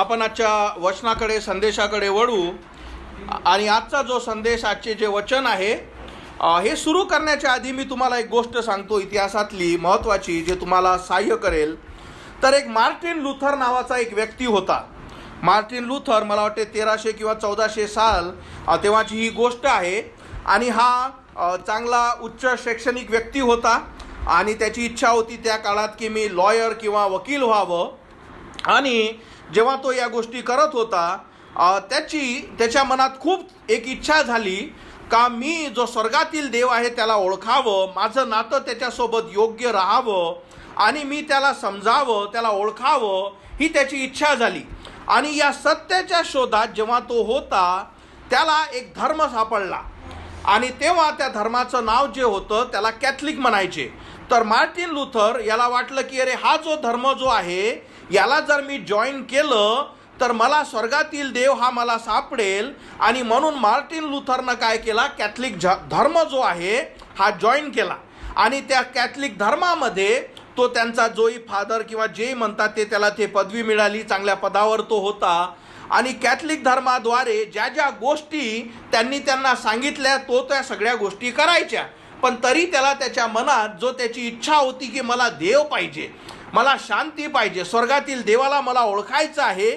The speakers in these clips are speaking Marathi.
आपण आजच्या वचनाकडे संदेशाकडे वळू आणि आजचा जो संदेश आजचे जे वचन आहे हे सुरू करण्याच्या आधी मी तुम्हाला एक गोष्ट सांगतो इतिहासातली महत्त्वाची, जे तुम्हाला सहाय्य करेल. तर एक मार्टिन लुथर नावाचा एक व्यक्ती होता. मार्टिन लुथर, मला वाटते 1300 किंवा 1400 साल तेव्हाची ही गोष्ट आहे. आणि हा चांगला उच्च शैक्षणिक व्यक्ती होता आणि त्याची इच्छा होती त्या काळात की मी लॉयर किंवा वकील व्हावं. आणि जेव्हा तो या गोष्टी करत होता त्याच्या मनात खूप एक इच्छा झाली का मी जो स्वर्गातील देव आहे त्याला ओळखावं, माझं नातं त्याच्यासोबत योग्य राहावं आणि मी त्याला समजावं, त्याला ओळखावं, ही त्याची इच्छा झाली. आणि या सत्याच्या शोधात जेव्हा तो होता त्याला एक धर्म सापडला आणि तेव्हा त्या धर्माचं नाव जे होतं त्याला कॅथलिक म्हणायचे. तर मार्टिन लुथर याला वाटलं की अरे हा जो धर्म जो आहे याला जर मी जॉईन केलं तर मला स्वर्गातील देव हा मला सापडेल. आणि म्हणून मार्टिन लुथरनं काय केला, कॅथलिक धर्म जो आहे हा जॉईन केला. आणि त्या कॅथलिक धर्मामध्ये तो त्यांचा जोई फादर किंवा जे म्हणतात ते, त्याला ते पदवी मिळाली, चांगल्या पदावर तो होता. आणि कॅथलिक धर्माद्वारे ज्या ज्या गोष्टी त्यांना सांगितल्या तो त्या सगळ्या गोष्टी करायच्या. पण तरी त्याला त्याच्या मनात जो त्याची इच्छा होती की मला देव पाहिजे, मला शांती पाहिजे, स्वर्गातील देवाला मला ओळखायचं आहे,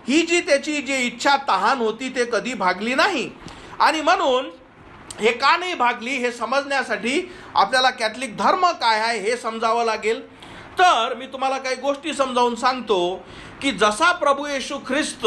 ही जी त्याची इच्छा तहान होती ते कधी भागली नाही. आणि म्हणून हे का नाही भागली हे समजण्यासाठी आपल्याला कॅथलिक धर्म काय आहे हे समजावं लागेल. तर मी तुम्हाला काही गोष्टी समजावून सांगतो की जसा प्रभू येशू ख्रिस्त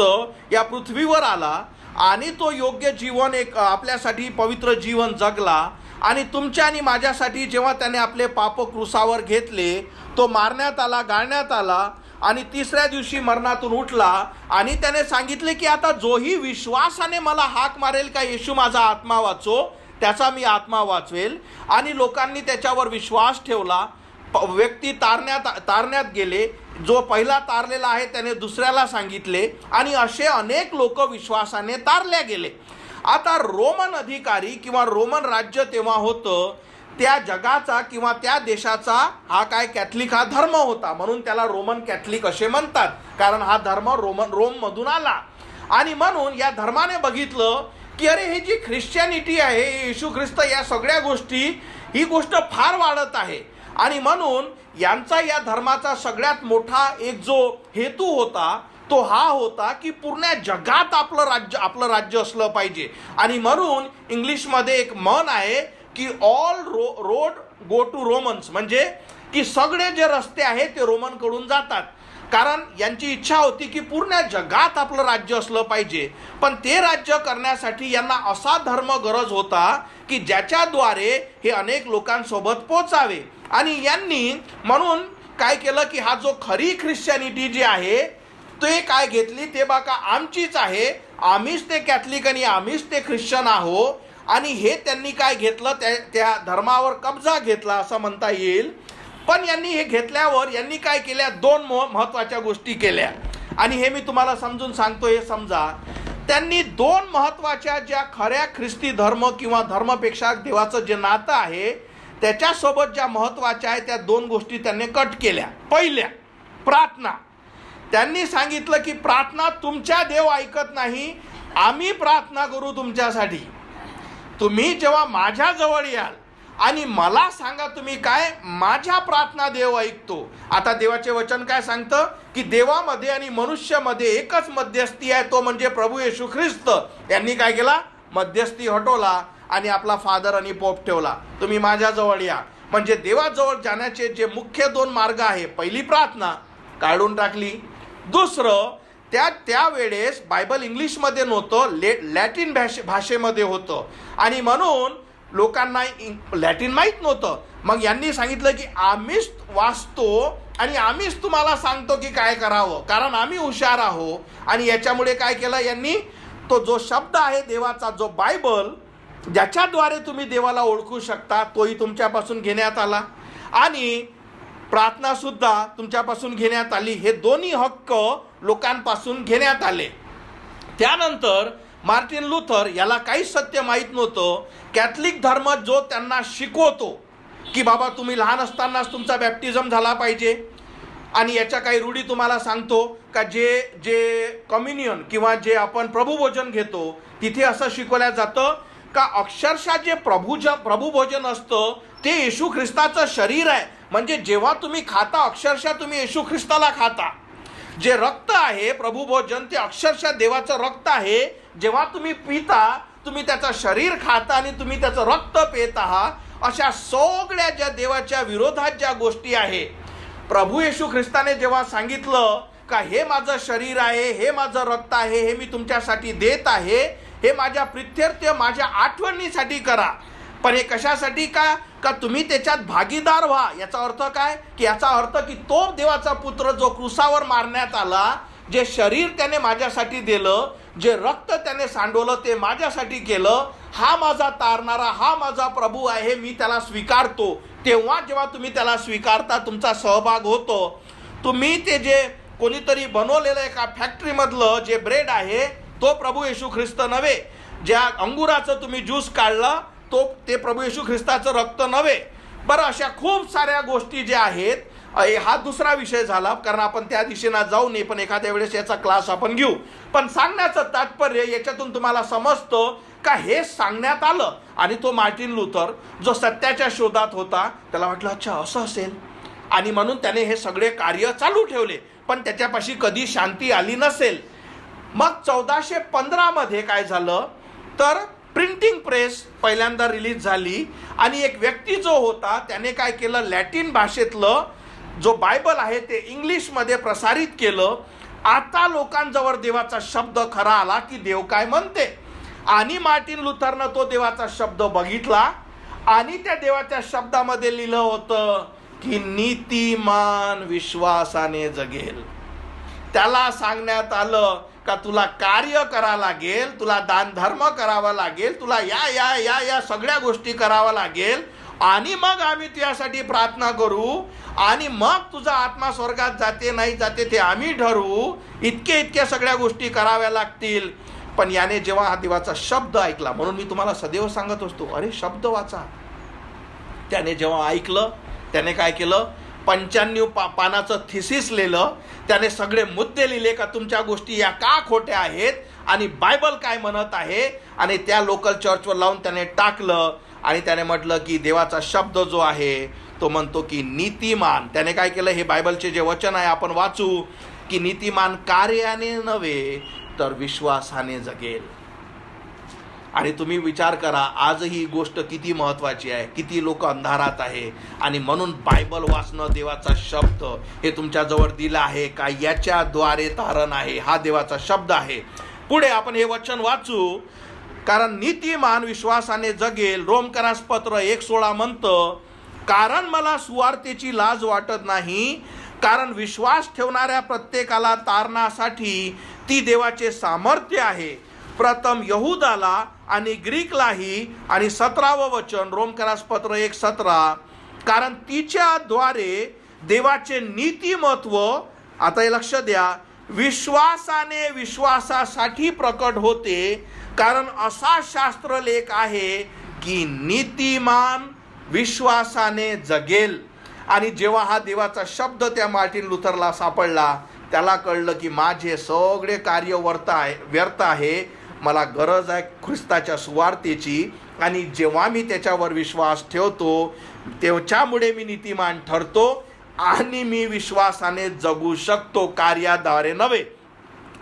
या पृथ्वीवर आला आणि तो योग्य जीवन एक आपल्यासाठी पवित्र जीवन जगला आणि तुमच्या आणि माझ्यासाठी जेव्हा त्याने आपले पाप क्रूसावर घेतले, तो मारण्यात आला, गाळण्यात आला आणि तिसऱ्या दिवशी मरणातून उठला. आणि त्याने सांगितले की आता जोही विश्वासाने मला हाक मारेल का येशू माझा आत्मा वाचो, त्याचा मी आत्मा वाचवेल. आणि लोकांनी त्याच्यावर विश्वास ठेवला. व्यक्ती तारण्यात गेले. जो पहिला तारलेला आहे त्याने दुसऱ्याला सांगितले आणि असे अनेक लोक विश्वासाने तारल्या गेले. आता रोमन अधिकारी किंवा रोमन राज्य तेव्हा होतं, त्या जगाचा किंवा त्या देशाचा हा काय कॅथलिक हा धर्म होता. म्हणून त्याला रोमन कॅथलिक असे म्हणतात, कारण हा धर्म रोममधून आला. आणि म्हणून या धर्माने बघितलं की अरे हे जी ख्रिश्चॅनिटी आहे, येशू ख्रिस्त, या सगळ्या गोष्टी, ही गोष्ट फार वाढत आहे. आणि म्हणून यांचा या धर्माचा सगळ्यात मोठा एक जो हेतू होता तो हा होता की पूर्ण जगात आपलं राज्य असलं पाहिजे. आणि म्हणून इंग्लिशमध्ये एक म्हण आहे की all road go to romance, म्हणजे की सगळे जे रस्ते आहेत ते रोमनकडून जातात. कारण यांची इच्छा होती की पूर्ण जगात आपलं राज्य असलं पाहिजे. पण ते राज्य करण्यासाठी यांना असा धर्म गरज होता की ज्याच्याद्वारे हे अनेक लोकांसोबत पोचावे. आणि यांनी म्हणून काय केलं की हा जो खरी ख्रिश्चॅनिटी जी आहे ते काय घेतली, ते बघा आमचीच आहे, आम्हीच ते कॅथलिक आणि आम्हीच ते ख्रिश्चन आहो. आणि हे त्यांनी काय घेतलं, त्या धर्मावर कब्जा घेतला असं म्हणता येईल. पण यांनी हे घेतल्यावर यांनी काय केल्या, दोन महत्त्वाच्या गोष्टी केल्या. आणि हे मी तुम्हाला समजून सांगतो, हे समजा. त्यांनी दोन महत्त्वाच्या ज्या खऱ्या ख्रिस्ती धर्म किंवा धर्मपेक्षा देवाचं जे नातं आहे त्याच्यासोबत ज्या महत्त्वाच्या आहे त्या दोन गोष्टी त्यांनी कट केल्या. पहिल्या, प्रार्थना. त्यांनी सांगितलं की प्रार्थना तुमच्या देव ऐकत नाही, आम्ही प्रार्थना करू तुमच्यासाठी. तुम्ही जेव्हा माझ्याजवळ याल आणि मला सांगा तुम्ही काय, माझ्या प्रार्थना देव ऐकतो. आता देवाचे वचन काय सांगतं की देवामध्ये आणि मनुष्यामध्ये एकच मध्यस्थी आहे, तो म्हणजे प्रभू येशू ख्रिस्त. यांनी काय केला, मध्यस्थी हटवला आणि आपला फादर आणि पोप ठेवला. तुम्ही माझ्याजवळ या, म्हणजे देवाजवळ जाण्याचे जे मुख्य दोन मार्ग आहे, पहिली प्रार्थना काढून टाकली. दुसरं, त्यावेळेस बायबल इंग्लिशमध्ये नव्हतं, लॅटिन भाषेमध्ये होतं. आणि म्हणून लोकांना लॅटिन माहीत नव्हतं. मग यांनी सांगितलं की आम्हीच वाचतो आणि आम्हीच तुम्हाला सांगतो की काय करावं, कारण आम्ही हुशार आहो. आणि याच्यामुळे काय केलं यांनी, तो जो शब्द आहे देवाचा, जो बायबल, ज्याच्याद्वारे तुम्ही देवाला ओळखू शकता, तोही तुमच्यापासून घेण्यात आला आणि प्रार्थना सुद्धा तुमच्यापासून घेण्यात आली. हे दोन्ही हक्क लोकांपासून घेण्यात आले. त्यानंतर मार्टिन लुथर याला काहीच सत्य माहीत नव्हतं. कॅथलिक धर्म जो त्यांना शिकवतो की बाबा तुम्ही लहान असतानाच तुमचा बॅप्टिझम झाला पाहिजे, आणि याच्या काही रूढी तुम्हाला सांगतो का जे जे कम्युनियन किंवा जे आपण प्रभुभोजन घेतो तिथे असं शिकवलं जातं का अक्षरशः जे प्रभुभोजन असतं ते येशू ख्रिस्ताचं शरीर आहे. म्हणजे जेव्हा तुम्ही खाता अक्षरशः तुम्ही येशू ख्रिस्ताला खाता. जे रक्त आहे प्रभुभोजन ते अक्षरशः देवाचं रक्त आहे. जेव्हा तुम्ही पिता तुम्ही त्याचं शरीर खाता आणि तुम्ही त्याचं रक्त पित आहात. अशा सगळ्या ज्या देवाच्या विरोधात ज्या गोष्टी आहे प्रभू येशू ख्रिस्ताने जेव्हा सांगितलं का हे माझं शरीर आहे, हे माझं रक्त आहे, हे मी तुमच्यासाठी देत आहे, हे माझ्या प्रित्यर्थ माझ्या आठवणीसाठी करा. पण हे कशासाठी का तुम्ही त्याच्यात भागीदार व्हा. याचा अर्थ काय की याचा अर्थ की तो देवाचा पुत्र जो क्रूसावर मारण्यात आला, जे शरीर त्याने माझ्यासाठी दिलं, जे रक्त त्याने सांडवलं ते माझ्यासाठी केलं, हा माझा तारणारा, हा माझा प्रभू आहे, मी त्याला स्वीकारतो. तेव्हा जेव्हा तुम्ही त्याला स्वीकारता तुमचा सहभाग होतो. तुम्ही ते जे कोणीतरी बनवलेलं एका फॅक्टरीमधलं जे ब्रेड आहे तो प्रभू येशू ख्रिस्त नव्हे. ज्या अंगुराचं तुम्ही ज्यूस काढला ते प्रभू येशू ख्रिस्ताचं रक्त नव्हे. बरं, अशा खूप साऱ्या गोष्टी ज्या आहेत. हा दुसरा विषय झाला कारण आपण त्या दिशेला जाऊ नये, पण एखाद्या वेळेस याचा क्लास आपण घेऊ. पण सांगण्याचं तात्पर्य याच्यातून तुम्हाला समजतं का हे सांगण्यात आलं. आणि तो मार्टिन लुथर जो सत्याच्या शोधात होता त्याला वाटलं अच्छा असं असेल आणि म्हणून त्याने हे सगळे कार्य चालू ठेवले. पण त्याच्यापाशी कधी शांती आली नसेल. मग 1415 मध्ये काय झालं तर प्रिंटिंग प्रेस पहिल्यांदा रिलीज झाली आणि एक व्यक्ती जो होता त्याने काय केलं, लॅटिन भाषेतलं जो बायबल आहे ते इंग्लिशमध्ये प्रसारित केलं. आता लोकांजवळ देवाचा शब्द खरा आला की देव काय म्हणते. आणि मार्टिन लुथरनं तो देवाचा शब्द बघितला आणि त्या देवाच्या शब्दामध्ये लिहिलं होतं की नीतिमान विश्वासाने जगेल. त्याला सांगण्यात आलं का तुला कार्य करावं लागेल, तुला दानधर्म करावा लागेल, तुला या या या या सगळ्या गोष्टी कराव्या लागेल आणि मग आम्ही तुझ्यासाठी प्रार्थना करू आणि मग तुझा आत्मा स्वर्गात जाते नाही जाते ते आम्ही ठरवू. इतक्या सगळ्या गोष्टी कराव्या लागतील. पण याने जेव्हा हा देवाचा शब्द ऐकला, म्हणून मी तुम्हाला सदैव सांगत असतो अरे शब्द वाचा. त्याने जेव्हा ऐकलं त्याने काय केलं, 95 पानाचं थिसिस लिहिलं. त्याने सगळे मुद्दे लिहिले का तुमच्या गोष्टी या का खोट्या आहेत आणि बायबल काय म्हणत आहे. आणि त्या लोकल चर्चवर लावून त्याने टाकलं आणि त्याने म्हटलं की देवाचा शब्द जो आहे तो म्हणतो की नीतिमान. त्याने काय केलं, हे बायबलचे जे वचन आहे आपण वाचू की नीतिमान कार्याने नव्हे तर विश्वासाने जगेल. आणि तुम्ही विचार करा आजही ही गोष्ट किती महत्त्वाची आहे, किती लोक अंधारात आहे. आणि म्हणून बायबल वाचणं, देवाचा शब्द हे तुमच्याजवळ दिलं आहे का याच्याद्वारे तारण आहे. हा देवाचा शब्द आहे. पुढे आपण हे वचन वाचू. कारण नीतिमान विश्वासाने जगेल. रोमकरास पत्र 1:16 म्हणतं कारण मला सुवार्तेची लाज वाटत नाही, कारण विश्वास ठेवणाऱ्या प्रत्येकाला तारणासाठी ती देवाचे सामर्थ्य आहे. प्रथम यहुदाला आणि ग्रीकलाही. आणि 17वं वचन रोमकरास पत्र 1:17 कारण तिच्याद्वारे देवाचे नीतिमत्व, आता हे लक्ष द्या, विश्वासाने विश्वासासाठी प्रकट होते. कारण असा शास्त्रलेख आहे की नीतिमान विश्वासाने जगेल. आणि जेव्हा हा देवाचा शब्द त्या मार्टिन लुथरला सापडला त्याला कळलं की माझे सगळे कार्य व्यर्थ आहे. मला गरज आहे ख्रिस्ताच्या सुवार्तेची. आणि जेव्हा मी त्याच्यावर विश्वास ठेवतो त्याच्यामुळे मी नीतिमान ठरतो आणि मी विश्वासाने जगू शकतो, कार्याद्वारे नव्हे.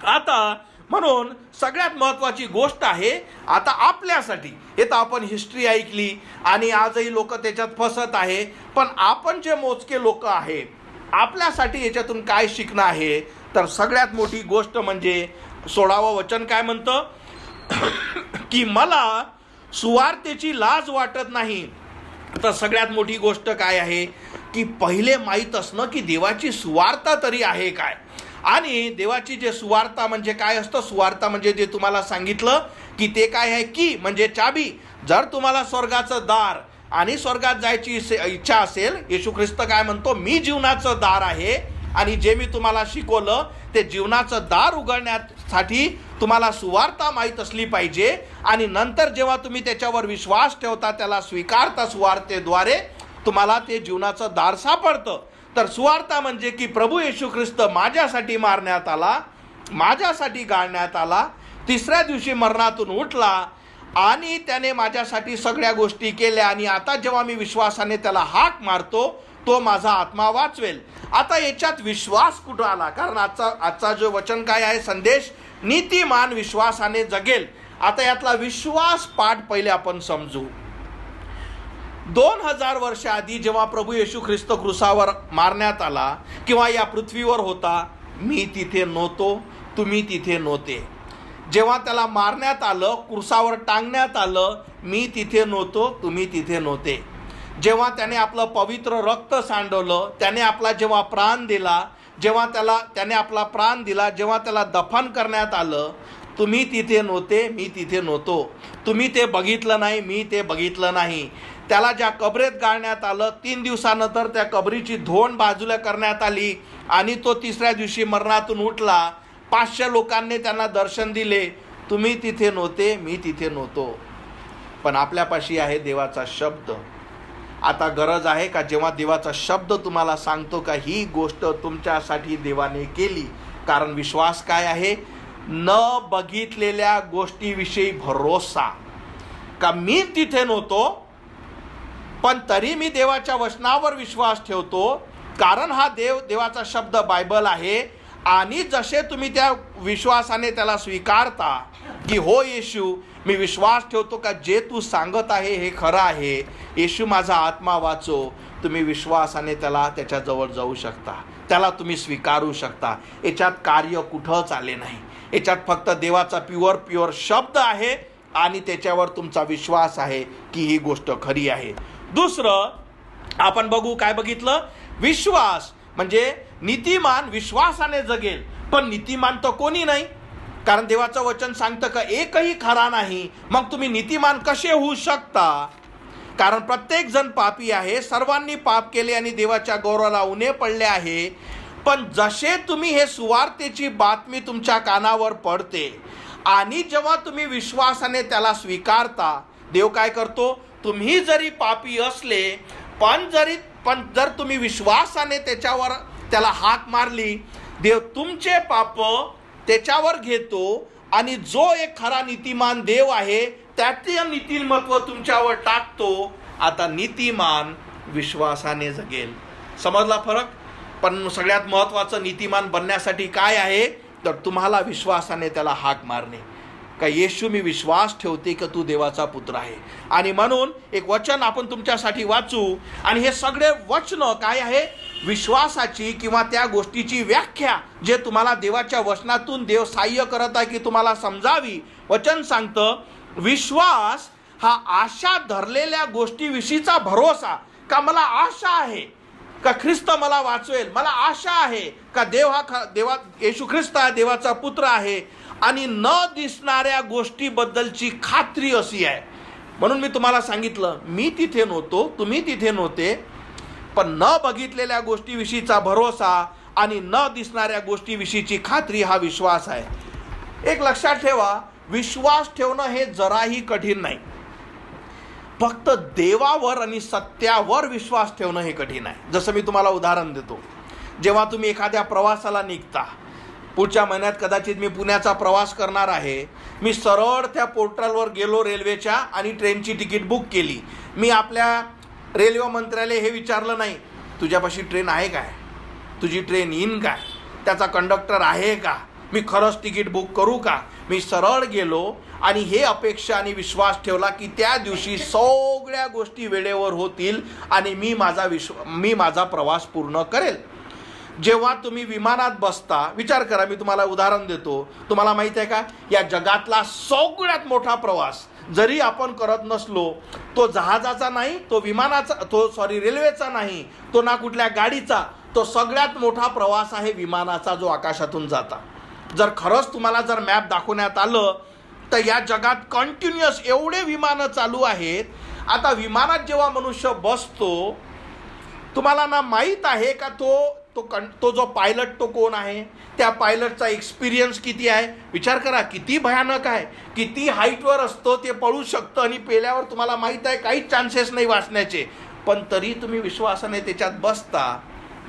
आता म्हणून सगळ्यात महत्त्वाची गोष्ट आहे आता आपल्यासाठी. हे तर आपण हिस्ट्री ऐकली आणि आजही लोक त्याच्यात फसत आहे. पण आपण जे मोजके लोक आहे आपल्यासाठी याच्यातून काय शिकणं आहे तर सगळ्यात मोठी गोष्ट म्हणजे 16वं वचन काय म्हणतं की मला सुवार्तेची लाज वाटत नाही. तर सगळ्यात मोठी गोष्ट काय आहे की पहिले माहीत असणं की देवाची सुवार्ता तरी आहे काय. आणि देवाची जे सुवार्ता म्हणजे काय असतं, सुवार्ता म्हणजे जे तुम्हाला सांगितलं की ते काय आहे की म्हणजे चाबी. जर तुम्हाला स्वर्गाचं दार आणि स्वर्गात जायची इच्छा असेल, येशू ख्रिस्त काय म्हणतो, मी जीवनाचं दार आहे. आणि जे मी तुम्हाला शिकवलं ते जीवनाचं दार उघडण्यासाठी तुम्हाला सुवार्ता माहीत असली पाहिजे. आणि नंतर जेव्हा तुम्ही त्याच्यावर विश्वास ठेवता, त्याला स्वीकारता सुवार्तेद्वारे, तुम्हाला ते जीवनाचं दार सापडतं. तर सुवार्ता म्हणजे की प्रभू येशू ख्रिस्त माझ्यासाठी मारण्यात आला, माझ्यासाठी गाळण्यात आला, तिसऱ्या दिवशी मरणातून उठला आणि त्याने माझ्यासाठी सगळ्या गोष्टी केल्या आणि आता जेव्हा मी विश्वासाने त्याला हाक मारतो तो माझा आत्मा वाचवेल. आता याच्यात विश्वास कुठं आला? कारण आजचा जो वचन काय आहे, संदेश, नीतिमान विश्वासाने जगेल. आता यातला विश्वास पाठ पहिले आपण समजू. 2000 वर्ष आधी जेव्हा प्रभू येशू ख्रिस्त क्रुसावर मारण्यात आला किंवा या पृथ्वीवर होता, मी तिथे नव्हतो, तुम्ही तिथे नव्हते. जेव्हा त्याला मारण्यात आलं, क्रुसावर टांगण्यात आलं, मी तिथे नव्हतो, तुम्ही तिथे नव्हते. जेव्हा त्याने आपलं पवित्र रक्त सांडवलं, त्याने आपला जेव्हा प्राण दिला, त्याने आपला प्राण दिला, जेव्हा त्याला दफन करण्यात आलं, तुम्ही तिथे नव्हते, मी तिथे नव्हतो. तुम्ही ते बघितलं नाही, मी ते बघितलं नाही. त्याला ज्या कबरेत गाळण्यात आलं, 3 दिवसानंतर त्या कबरीची धोंड बाजूला करण्यात आली आणि तो तिसऱ्या दिवशी मरणातून उठला. 500 लोकांनी त्यांना दर्शन दिले. तुम्ही तिथे नव्हते, मी तिथे नव्हतो. पण आपल्यापाशी आहे देवाचा शब्द. आता गरज आहे का जेव्हा देवाचा शब्द तुम्हाला सांगतो का ही गोष्ट तुमच्यासाठी देवाने केली? कारण विश्वास काय आहे? न बघितलेल्या गोष्टीविषयी भरोसा. का मी तिथे नव्हतो पण तरी मी देवाच्या वचनावर विश्वास ठेवतो, कारण हा देवाचा शब्द बायबल आहे. आणि जसे तुम्ही त्या विश्वासाने त्याला स्वीकारता की हो येशू, मी विश्वास ठेवतो का जे तू सांगत आहे हे खरं आहे, येशू माझा आत्मा वाचव, तुम्ही विश्वासाने त्याच्याजवळ जाऊ शकता, त्याला तुम्ही स्वीकारू शकता. याच्यात कार्य कुठंच आले नाही. याच्यात फक्त देवाचा प्युअर शब्द आहे आणि त्याच्यावर तुमचा विश्वास आहे की ही गोष्ट खरी आहे. दुसरं आपण बघू, काय बघितलं? विश्वास म्हणजे नीतिमान विश्वासाने जगेल. पण नीतिमान तर कोणी नाही, कारण देवाचं वचन सांगतं का एकही खरा नाही. मग तुम्ही नीतिमान कसे होऊ शकता? कारण प्रत्येक जण पापी आहे, सर्वांनी पाप केले आणि देवाच्या गौरवाला उणे पडले आहे. पण जसे तुम्ही हे सुवार्तेची बातमी तुमच्या कानावर पडते आणि जेव्हा तुम्ही विश्वासाने त्याला स्वीकारता, देव काय करतो? तुम्ही जरी पापी असले पण जर तुम्ही विश्वासाने त्याला हाक मारली, देव तुमचे पाप त्याच्यावर घेतो आणि जो एक खरा नीतिमान देव आहे त्याचे नीतिमत्व तुमच्यावर टाकतो. आता नीतिमान विश्वासाने जगेल. समजला फरक? पण सगळ्यात महत्त्वाचं नीतिमान बनण्यासाठी काय आहे? तर तुम्हाला विश्वासाने त्याला हाक मारणे का येशू, मी विश्वास ठेवते की तू देवाचा पुत्र आहे. आणि म्हणून एक वचन आपण तुमच्यासाठी वाचू. आणि हे सगळे वचन काय आहे? विश्वासाची किंवा त्या गोष्टीची व्याख्या जे तुम्हाला देवाच्या वचनातून देव सहाय्य करत आहे की तुम्हाला समजावी. वचन सांगतं विश्वास हा आशा धरलेल्या गोष्टीविषयीचा भरोसा. का मला आशा आहे का ख्रिस्त मला वाचवेल, मला आशा आहे का देवा येशू ख्रिस्त हा देवाचा पुत्र आहे, आणि न दिसणाऱ्या गोष्टीबद्दलची खात्री अशी आहे. म्हणून मी तुम्हाला सांगितलं, मी तिथे नव्हतो, तुम्ही तिथे नव्हते, पण न बघितलेल्या गोष्टीविषयीचा भरोसा आणि न दिसणाऱ्या गोष्टीविषयीची खात्री हा विश्वास आहे. एक लक्षात ठेवा, विश्वास ठेवणं हे जराही कठीण नाही. फक्त देवावर आणि सत्यावर विश्वास ठेवणं हे कठीण आहे. जसं मी तुम्हाला उदाहरण देतो, जेव्हा तुम्ही एखाद्या प्रवासाला निघता, पुढच्या महिन्यात कदाचित मी पुण्याचा प्रवास करणार आहे, मी सरळ त्या पोर्टलवर गेलो रेल्वेच्या आणि ट्रेनची तिकीट बुक केली. मी आपल्या रेल्वे मंत्र्याला हे विचारलं नाही तुझ्यापाशी ट्रेन आहे काय, तुझी ट्रेन येईन काय, त्याचा कंडक्टर आहे का, मी खरंच तिकीट बुक करू का. मी सरळ गेलो आणि हे अपेक्षा आणि विश्वास ठेवला की त्या दिवशी सगळ्या गोष्टी वेळेवर होतील आणि मी माझा प्रवास पूर्ण करेल. जेव्हा तुम्ही विमानात बसता, विचार करा, मी तुम्हाला उदाहरण देतो. तुम्हाला माहीत आहे का, या जगातला सगळ्यात मोठा प्रवास जरी आपण करत नसलो, तो जहाजाचा नाही, तो रेल्वेचा नाही, तो ना कुठल्या गाडीचा, तो सगळ्यात मोठा प्रवास आहे विमानाचा, जो आकाशातून जाता. जर खरंच तुम्हाला जर मॅप दाखवण्यात आलं तर या जगात कंटिन्युअस एवढे विमानं चालू आहेत. आता विमानात जेव्हा मनुष्य बसतो, तुम्हाला ना माहीत आहे का तो जो पायलट तो कोण आहे, त्या पायलटचा एक्सपिरियन्स किती आहे. विचार करा किती भयानक आहे, किती हाईटवर असतो, ते पळू शकतं आणि पेल्यावर तुम्हाला माहीत आहे काहीच चान्सेस नाही वाचण्याचे, पण तरी तुम्ही विश्वासाने त्याच्यात बसता.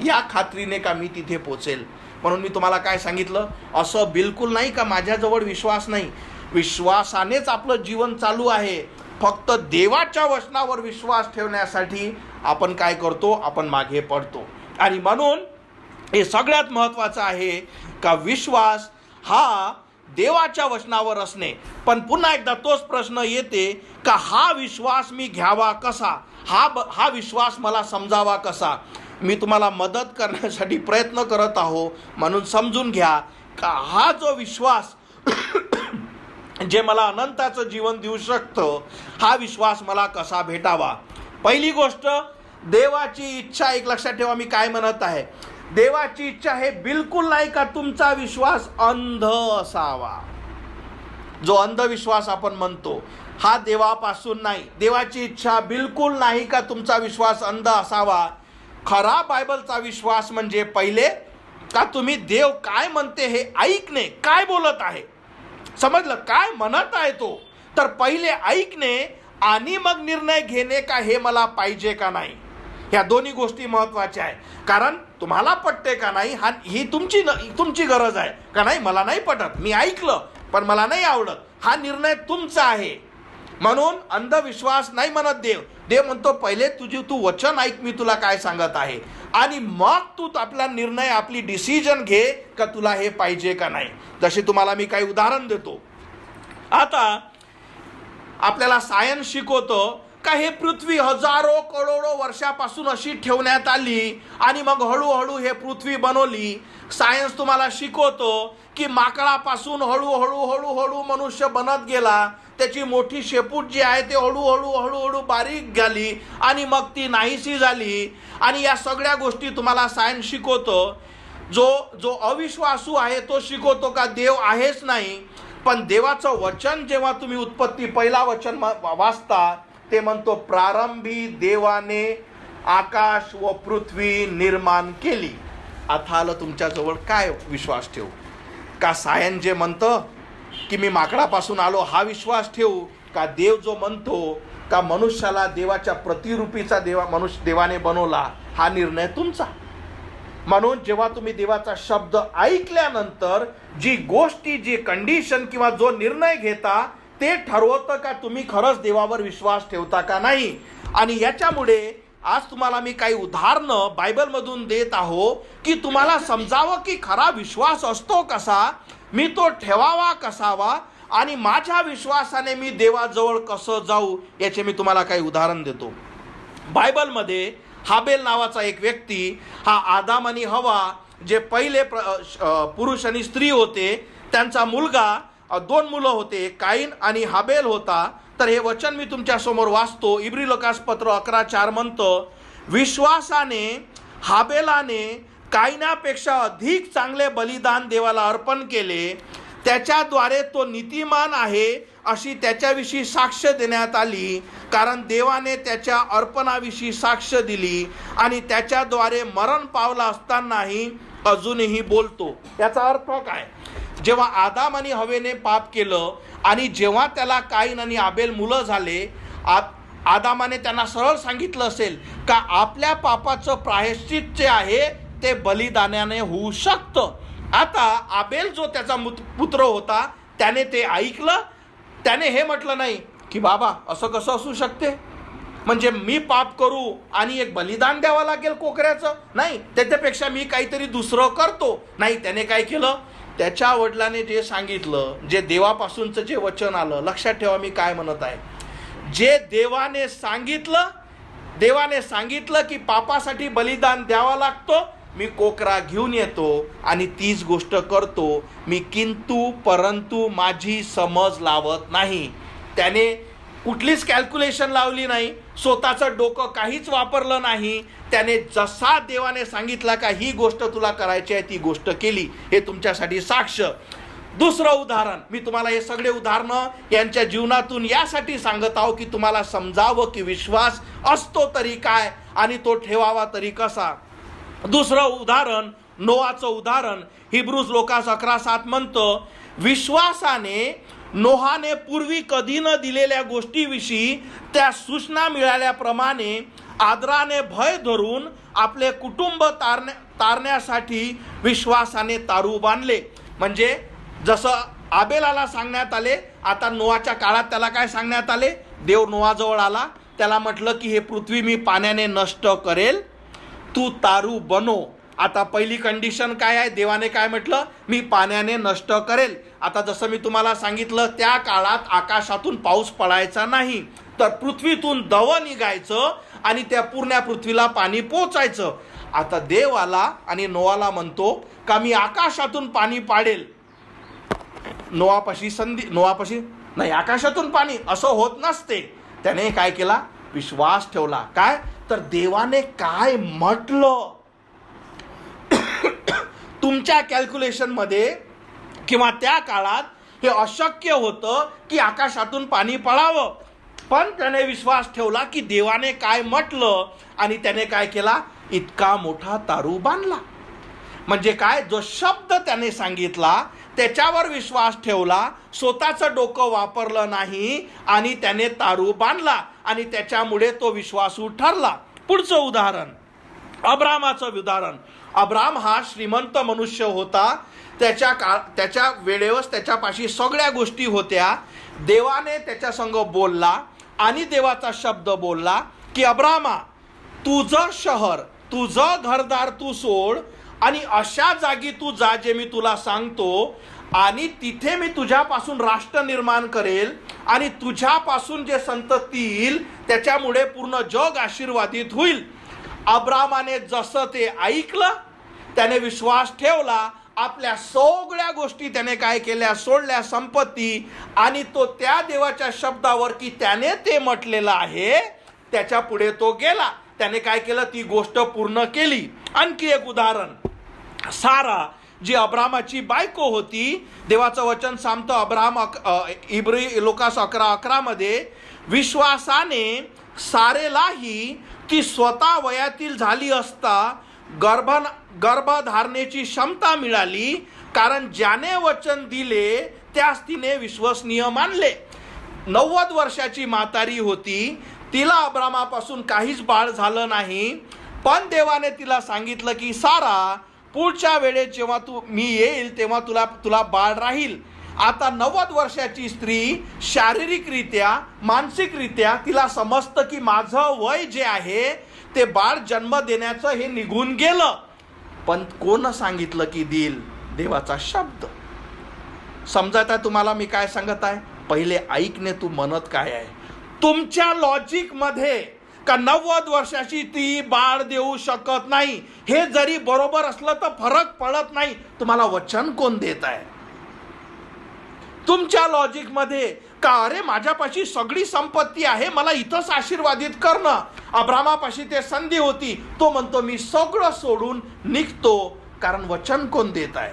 या खात्रीने का मी तिथे पोचेल. म्हणून मी तुम्हाला काय सांगितलं, असं बिलकुल नाही का माझ्याजवळ विश्वास नाही. विश्वासानेच आपलं जीवन चालू आहे. फक्त देवाच्या वचनावर विश्वास ठेवण्यासाठी आपण काय करतो, आपण मागे पडतो. आणि म्हणून हे सगळ्यात महत्त्वाचं आहे का विश्वास हा देवाच्या वचनावर असणे. पण पुन्हा एकदा तोच प्रश्न येते का हा विश्वास मी घ्यावा कसा, हा विश्वास मला समजावा कसा. मी तुम्हाला मदत करण्यासाठी प्रयत्न करत आहो. म्हणून समजून घ्या का हा जो विश्वास जे मला अनंताचं जीवन देऊ शकतं, हा विश्वास मला कसा भेटावा. पहिली गोष्ट, देवाची इच्छा. एक लक्षात ठेवा मी काय म्हणत आहे. देवाची इच्छा हे बिलकुल नाही का तुमचा विश्वास अंध असावा. जो अंधविश्वास आपण म्हणतो हा देवापासून नाही. देवाची इच्छा बिलकुल नाही का तुमचा विश्वास अंध असावा. खरा बायबलचा विश्वास म्हणजे पहिले का तुम्ही देव काय म्हणते हे ऐकणे, काय बोलत आहे, समजलं, काय म्हणत आहे तो, तर पहिले ऐकणे आणि मग निर्णय घेणे का हे मला पाहिजे का नाही. ह्या दोन्ही गोष्टी महत्त्वाच्या आहे. कारण तुम्हाला पटते का नाही ही तुमची गरज आहे का नाही. मला नाही पटत, मी ऐकलं पण मला नाही आवडत, हा निर्णय तुमचा आहे. म्हणून अंधविश्वास नाही म्हणत देव. देव म्हणतो पहिले तू वचन ऐक, मी तुला काय सांगत आहे, आणि मग तू आपला निर्णय, आपली डिसिजन घे का तुला हे पाहिजे का नाही. जसे तुम्हाला मी काही उदाहरण देतो. आता आपल्याला सायन्स शिकवतो का हे पृथ्वी हजारो करोडो वर्षापासून अशी ठेवण्यात आली आणि मग हळूहळू हे पृथ्वी बनवली. सायन्स तुम्हाला शिकवतो की माकडापासून हळूहळू मनुष्य बनत गेला. त्याची मोठी शेपूट जी आहे ते हळूहळू बारीक झाली आणि मग ती नाहीशी झाली. आणि या सगळ्या गोष्टी तुम्हाला सायन्स शिकवतो. जो अविश्वासू आहे तो शिकवतो का देव आहेच नाही. पण देवाचं वचन जेव्हा तुम्ही उत्पत्ती पहिला वचन वाचता ते म्हणतो प्रारंभी देवाने आकाश व पृथ्वी निर्माण केली. आता आलं तुमच्याजवळ काय विश्वास ठेवू. का सायन्स जे म्हणतं की मी माकडापासून आलो हा विश्वास ठेवू, का देव जो म्हणतो का मनुष्याला देवाच्या प्रतिरूपीचा देवाने बनवला, हा निर्णय तुमचा. म्हणून जेव्हा तुम्ही देवाचा शब्द ऐकल्यानंतर जी गोष्टी, जी कंडिशन किंवा जो निर्णय घेता ते ठरवतं का तुम्ही खरंच देवावर विश्वास ठेवता का नाही. आणि याच्यामुळे आज तुम्हाला मी काही उदाहरणं बायबलमधून देत आहो की तुम्हाला समजावं की खरा विश्वास असतो कसा, मी तो ठेवावा कसावा आणि माझ्या विश्वासाने मी देवाजवळ कसं जाऊ, याचे मी तुम्हाला काही उदाहरण देतो. बायबलमध्ये हाबेल नावाचा एक व्यक्ती, हा आदाम आणि हवा जे पहिले पुरुष आणि स्त्री होते, त्यांचा मुलगा, 2 मुलं होते, काईन आणि हाबेल होता. तर हे वचन मी तुमच्या समोर वाचतो. इब्री लोकासपत्र 11:4 म्हणतं, विश्वासाने हाबेलाने काईनापेक्षा अधिक चांगले बलिदान देवाला अर्पण केले. त्याच्याद्वारे तो नीतिमान आहे अशी त्याच्याविषयी साक्ष देण्यात आली, कारण देवाने त्याच्या अर्पणाविषयी साक्ष दिली आणि त्याच्याद्वारे मरण पावला असतानाही अजूनही बोलतो. याचा अर्थ काय. जेव्हा आदाम आणि हवेने पाप केलं आणि जेव्हा त्याला काईन आणि आबेल मुलं झाले, आदामाने त्यांना सरळ सांगितलं असेल का आपल्या पापाचं प्रायश्चित्त जे आहे ते बलिदानाने होऊ शकतं. आता आबेल जो त्याचा पुत्र होता त्याने ते ऐकलं. त्याने हे म्हटलं नाही की बाबा असं कसं असू शकते, म्हणजे मी पाप करू आणि एक बलिदान द्यावं लागेल कोकऱ्याचं, नाही, त्याच्यापेक्षा मी काहीतरी दुसरं करतो. नाही, त्याने काय केलं, त्याच्या वडिलांनी जे सांगितलं, जे देवापासूनचं जे वचन आलं. लक्षात ठेवा मी काय म्हणत आहे. जे देवाने सांगितलं की पापासाठी बलिदान द्यावा लागतो, मी कोकरा घेऊन येतो आणि तीच गोष्ट करतो. मी किंतु परंतु माझी समज लावत नाही. त्याने कुठलीच कॅल्क्युलेशन लावली नाही, स्वतःचं डोकं काहीच वापरलं नाही. त्याने जसा देवाने सांगितला का ही गोष्ट तुला करायची आहे ती गोष्ट केली. हे तुमच्यासाठी साक्ष. दुसरं उदाहरण, मी तुम्हाला हे सगळे उदाहरणं यांच्या जीवनातून यासाठी सांगत आहो की तुम्हाला समजावं की विश्वास असतो तरी काय आणि तो ठेवावा तरी कसा. दुसरं उदाहरण, नोआचं उदाहरण. हिब्रूज लोकास 11:7 म्हणतं, विश्वासाने नोहाने पूर्वी कधी न दिलेल्या गोष्टीविषयी त्या सूचना मिळाल्याप्रमाणे आदराने भय धरून आपले कुटुंब तारण्यासाठी विश्वासाने तारू बांधले. म्हणजे जसं आबेलाला सांगण्यात आले, आता नोआच्या काळात त्याला काय सांगण्यात आले, देव नोआजवळ आला, त्याला म्हटलं की हे पृथ्वी मी पाण्याने नष्ट करेल, तू तारू बनव. आता पहिली कंडिशन काय आहे, देवाने काय म्हटलं, मी पाण्याने नष्ट करेल. आता जसं मी तुम्हाला सांगितलं, त्या काळात आकाशातून पाऊस पडायचा नाही, तर पृथ्वीतून दव निघायचं आणि त्या पूर्ण पृथ्वीला पाणी पोचायचं. आता देव आला आणि नोआला म्हणतो का मी आकाशातून पाणी पाडेल. नोआपाशी नाही, आकाशातून पाणी असं होत नसते. त्याने काय केला, विश्वास ठेवला. काय तर देवाने काय म्हटलं, तुमच्या कॅल्क्युलेशन मध्ये किंवा त्या काळात हे अशक्य होतं की आकाशातून पाणी पडावं, पण त्याने विश्वास ठेवला की देवाने काय म्हटलं आणि त्याने काय केला, इतका मोठा तारू बांधला. म्हणजे काय, जो शब्द त्याने सांगितला त्याच्यावर विश्वास ठेवला, स्वतःचं डोकं वापरलं नाही आणि त्याने तारू बांधला आणि त्याच्यामुळे तो विश्वासू ठरला. पुढचं उदाहरण, अब्रामाचं उदाहरण. अब्राम हा श्रीमंत मनुष्य होता. त्याच्या वेळेवर त्याच्यापाशी सगळ्या गोष्टी होत्या. देवाने त्याच्या संग बोलला आणि देवाचा शब्द बोलला की अब्रामा, तुझं शहर, तुझं घरदार तू सोड आणि अशा जागी तू जा जे मी तुला सांगतो, आणि तिथे मी तुझ्यापासून राष्ट्र निर्माण करेल आणि तुझ्यापासून जे संतती येईल त्याच्यामुळे पूर्ण जग आशीर्वादित होईल. अब्रामाने जसं ते ऐकलं, त्याने विश्वास ठेवला, आपल्या सगळ्या गोष्टी त्याने काय केल्या, सोडल्या, संपत्ती, आणि तो त्या देवाच्या शब्दावर की त्याने ते म्हटलेलं आहे त्याच्या पुढे तो गेला. त्याने काय केलं, ती गोष्ट पूर्ण केली. आणखी एक उदाहरण, सारा जी अब्रामाची बायको होती. देवाचं वचन सांगतं अब्राम इब्री लोकास 11:11 मध्ये, विश्वासाने सारेलाही ती स्वतः वयातील झाली असता गर्भधारणेची क्षमता मिळाली, कारण ज्याने वचन दिले त्यास तिने विश्वसनीय मानले. 90 वर्षाची म्हातारी होती, तिला अब्रामापासून काहीच बाळ झालं नाही, पण देवाने तिला सांगितलं की सारा, पुढच्या वेळेत जेव्हा मी येईल तेव्हा तुला बाळ राहील. आता 90 वर्षाची स्त्री शारीरिकरित्या, मानसिकरित्या तिला समजतं की माझं वय जे आहे ते बाळ जन्म देण्याचं हे निघून गेलं, पण कोण सांगितलं की देईल, देवाचा शब्द. समजत आहे तुम्हाला मी काय सांगत आहे? पहिले ऐकणे, तू म्हणत काय आहे. तुमच्या लॉजिक मध्ये का 90 वर्षाची ती बाळ देऊ शकत नाही, हे जरी बरोबर असलं तर फरक पडत नाही. तुम्हाला वचन कोण देत आहे? तुमच्या लॉजिक मध्ये का अरे माझ्यापाशी सगळी संपत्ती आहे, मला इथंच आशीर्वादित करणं. अब्रामापाशी ते संधी होती, तो म्हणतो मी सगळं सोडून निघतो, कारण वचन कोण देत आहे?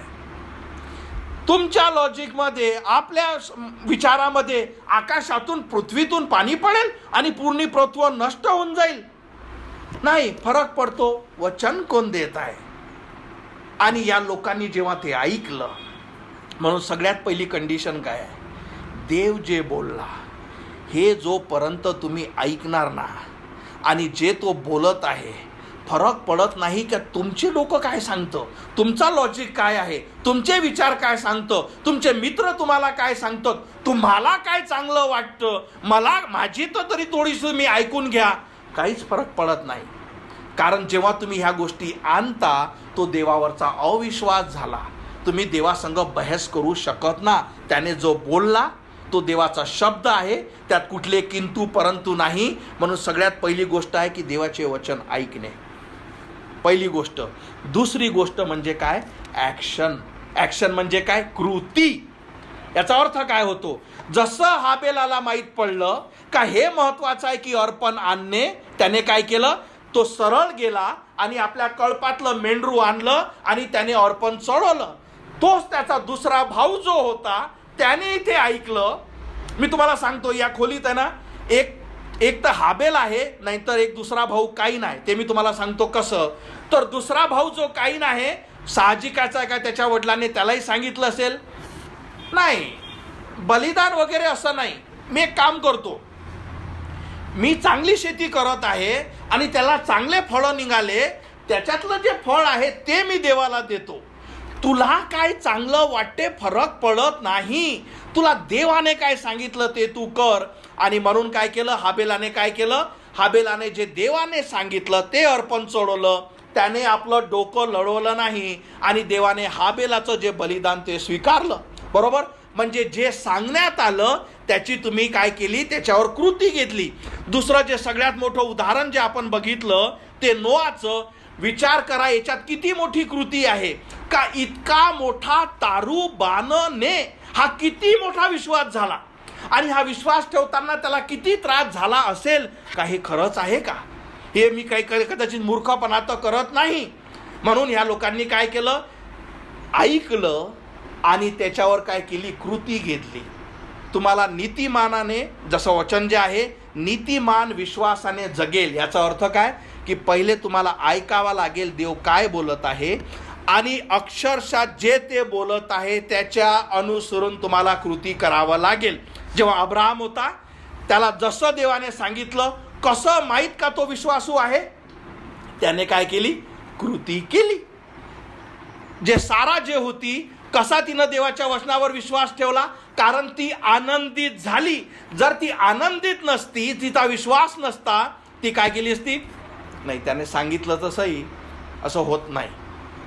तुमच्या लॉजिक मध्ये, आपल्या विचारामध्ये आकाशातून पृथ्वीतून पाणी पडेल आणि पूर्ण पृथ्वी नष्ट होऊन जाईल. नाही, फरक पडतो वचन कोण देत आहे. आणि या लोकांनी जेव्हा ते ऐकलं, म्हणून सगळ्यात पहिली कंडिशन काय आहे, देव जे बोलला हे जोपर्यंत तुम्ही ऐकणार ना, आणि जे तो बोलत आहे फरक पडत नाही का तुमचे डोकं काय सांगतं, तुमचा लॉजिक काय आहे, तुमचे विचार काय सांगतं, तुमचे मित्र तुम्हाला काय सांगतात, तुम्हाला काय चांगलं वाटतं, मला माझी तर तरी थोडीशी मी ऐकून घ्या, काहीच फरक पडत नाही. कारण जेव्हा तुम्ही ह्या गोष्टी आणता तो देवावरचा अविश्वास झाला. तुम्ही देवासंग बहस करू शकत ना. त्याने जो बोलला तो देवाचा शब्द आहे, त्यात कुठले किंतु परंतु नाही. म्हणून सगळ्यात पहिली गोष्ट आहे की देवाचे वचन ऐकणे, पहिली गोष्ट. दुसरी गोष्ट म्हणजे काय, ॲक्शन. ॲक्शन म्हणजे काय, कृती. याचा अर्थ काय होतो, जसं हाबेलाला माहीत पडलं का हे महत्वाचं आहे की अर्पण आणणे, त्याने काय केलं, तो सरळ गेला आणि आपल्या कळपातलं मेंढरू आणलं आणि त्याने अर्पण चढवलं. तोच त्याचा दुसरा भाऊ जो होता त्याने इथे ऐकलं. मी तुम्हाला सांगतो, या खोलीत आहे ना, एक तर हाबेल आहे, नाहीतर एक दुसरा भाऊ काईन आहे. ते मी तुम्हाला सांगतो कसं. तर दुसरा भाऊ जो काईन आहे, साहजिकाचा आहे का त्याच्या वडिलांनी त्यालाही सांगितलं असेल, नाही बलिदान वगैरे असं नाही, मी एक काम करतो, मी चांगली शेती करत आहे आणि त्याला चांगले फळं निघाले, त्याच्यातलं जे फळ आहे ते मी देवाला देतो. तुला काय चांगलं वाटते फरक पडत नाही. तुला देवाने काय सांगितलं ते तू कर. आणि म्हणून काय केलं हाबेलाने? काय केलं? हाबेलाने जे देवाने सांगितलं ते अर्पण चढवलं. त्याने आपलं डोकं लढवलं नाही आणि देवाने हाबेलाचं जे बलिदान ते स्वीकारलं. बरोबर? म्हणजे जे सांगण्यात आलं त्याची तुम्ही काय केली? त्याच्यावर कृती घेतली. दुसरं जे सगळ्यात मोठं उदाहरण जे आपण बघितलं ते नोआचं. विचार करा याच्यात किती मोठी कृती आहे. का इतका मोठा तारू बाणने हा किती मोठा विश्वास झाला आणि हा विश्वास ठेवताना त्याला किती त्रास झाला असेल. का हे खरंच आहे का? हे मी काही कदाचित मूर्खपणा तर करत नाही. म्हणून ह्या लोकांनी काय केलं? ऐकलं आणि त्याच्यावर काय केली? कृती घेतली. तुम्हाला नीतिमानाने, जसं वचन जे आहे, नीतिमान विश्वासाने जगेल, याचा अर्थ काय? की पहिले तुम्हाला ऐकावा लागेल देव काय बोलत आहे आणि अक्षरशः जे ते बोलत आहे त्याच्या अनुसरून तुम्हाला कृती करावं लागेल. जेव्हा अब्राहम होता त्याला जसं देवाने सांगितलं, कसं माहीत का तो विश्वासू आहे? त्याने काय केली? कृती केली. जे सारा जे होती, कसा तिनं देवाच्या वचनावर विश्वास ठेवला? कारण ती आनंदित झाली. जर ती आनंदित नसती, तिचा विश्वास नसता, ती काय केली असती? नाही, त्याने सांगितलं तसंही असं होत नाही.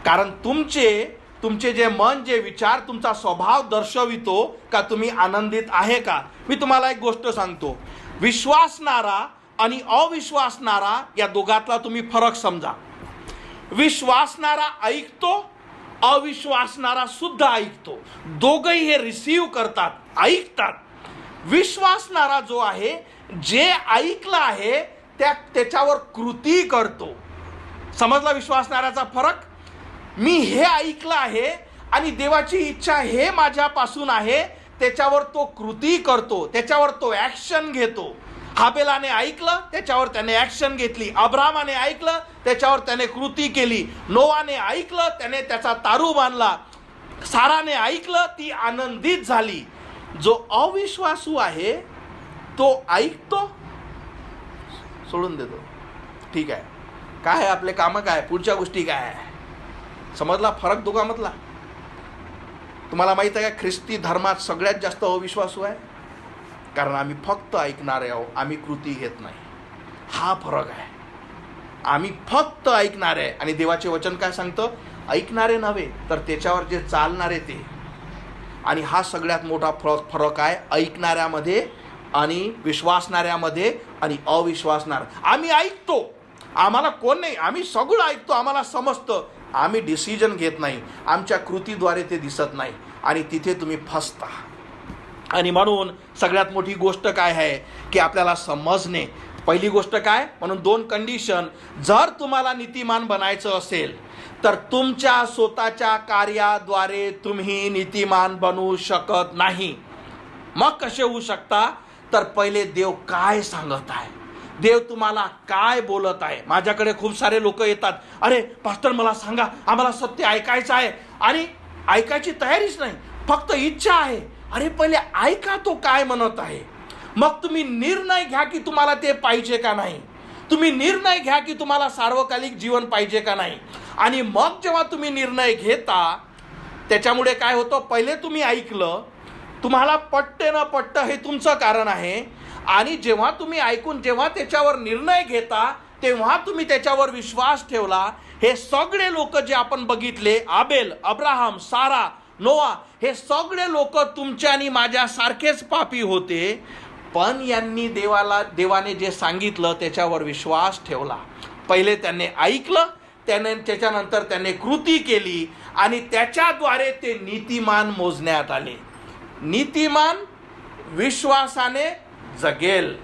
कारण तुमचे जे मन, जे विचार, तुमचा स्वभाव दर्शवितो का तुम्ही आनंदित आहे का. मी तुम्हाला एक गोष्ट सांगतो. विश्वासणारा आणि अविश्वासणारा या दोघातला तुम्ही फरक समजा. विश्वासणारा ऐकतो, अविश्वासणारा सुद्धा ऐकतो. दोघंही हे रिसीव करतात, ऐकतात. विश्वासणारा जो आहे, जे ऐकलं आहे त्याच्यावर कृती करतो. समजला विश्वासणाऱ्याचा फरक? मी हे ऐकलं आहे आणि देवाची इच्छा हे माझ्यापासून आहे, त्याच्यावर तो कृती करतो, त्याच्यावर तो ॲक्शन घेतो. हाबेलाने ऐकलं, त्याच्यावर त्याने ॲक्शन घेतली. अब्राहमाने ऐकलं, त्याच्यावर त्याने कृती केली. नोआने ऐकलं, त्याने त्याचा तारू बांधला. साराने ऐकलं, ती आनंदित झाली. जो अविश्वासू आहे तो ऐकतो, सोडून देतो. ठीक आहे, काय आहे आपले कामं, काय पुढच्या गोष्टी काय आहे. समजला फरक दोघांमधला? तुम्हाला माहित आहे का ख्रिस्ती धर्मात सगळ्यात जास्त अविश्वासू आहे? कारण आम्ही फक्त ऐकणारे आहोत, आम्ही कृती घेत नाही. हा फरक आहे. आम्ही फक्त ऐकणारे आहे आणि देवाचे वचन काय सांगतं? ऐकणारे नव्हे तर त्याच्यावर जे चालणारे ते. आणि हा सगळ्यात मोठा फरक आहे ऐकणाऱ्यामध्ये आणि विश्वासणाऱ्यामध्ये आणि अविश्वासणार. आम्ही ऐकतो, आम्हाला कोण नाही, आम्ही सगळं ऐकतो, आम्हाला समजतं, आम्ही डिसिजन घेत नाही. आमच्या कृतीद्वारे ते दिसत नाही आणि तिथे तुम्ही फसता. आणि म्हणून सगळ्यात मोठी गोष्ट काय आहे की आपल्याला समजणे. पहिली गोष्ट काय? म्हणून 2 कंडिशन. जर तुम्हाला नीतिमान बनायचं असेल तर तुमच्या स्वतःच्या कार्याद्वारे तुम्ही नीतिमान बनू शकत नाही. मग कसे होऊ शकता? तर पहिले देव काय सांगत आहे, देव तुम्हाला काय बोलत आहे. माझ्याकडे खूप सारे लोक येतात, अरे पास्टर मला सांगा, आम्हाला सत्य ऐकायचं आहे. आणि ऐकायची तयारीच नाही, फक्त इच्छा आहे. अरे पहिले ऐका तो काय म्हणत आहे, मग तुम्ही निर्णय घ्या की तुम्हाला ते पाहिजे का नाही. तुम्ही निर्णय घ्या की तुम्हाला सार्वकालिक जीवन पाहिजे का नाही. आणि मग जेव्हा तुम्ही निर्णय घेता, त्याच्यामुळे काय होतं? पहिले तुम्ही ऐकलं, तुम्हाला पटते न पटतं हे तुमचं कारण आहे. आणि जेव्हा तुम्ही ऐकून जेव्हा त्याच्यावर निर्णय घेता, तेव्हा तुम्ही त्याच्यावर विश्वास ठेवला. हे सगळे लोक जे आपण बघितले, आबेल, अब्राहम, सारा, नोआ, हे सगळे लोक तुमच्या आणि माझ्यासारखेच पापी होते. पण यांनी देवाने जे सांगितलं त्याच्यावर विश्वास ठेवला. पहिले त्यांनी ऐकलं, त्याच्यानंतर त्यांनी कृती केली आणि त्याच्याद्वारे ते नीतिमान मोजण्यात आले. नीतिमान विश्वासाने जगेल,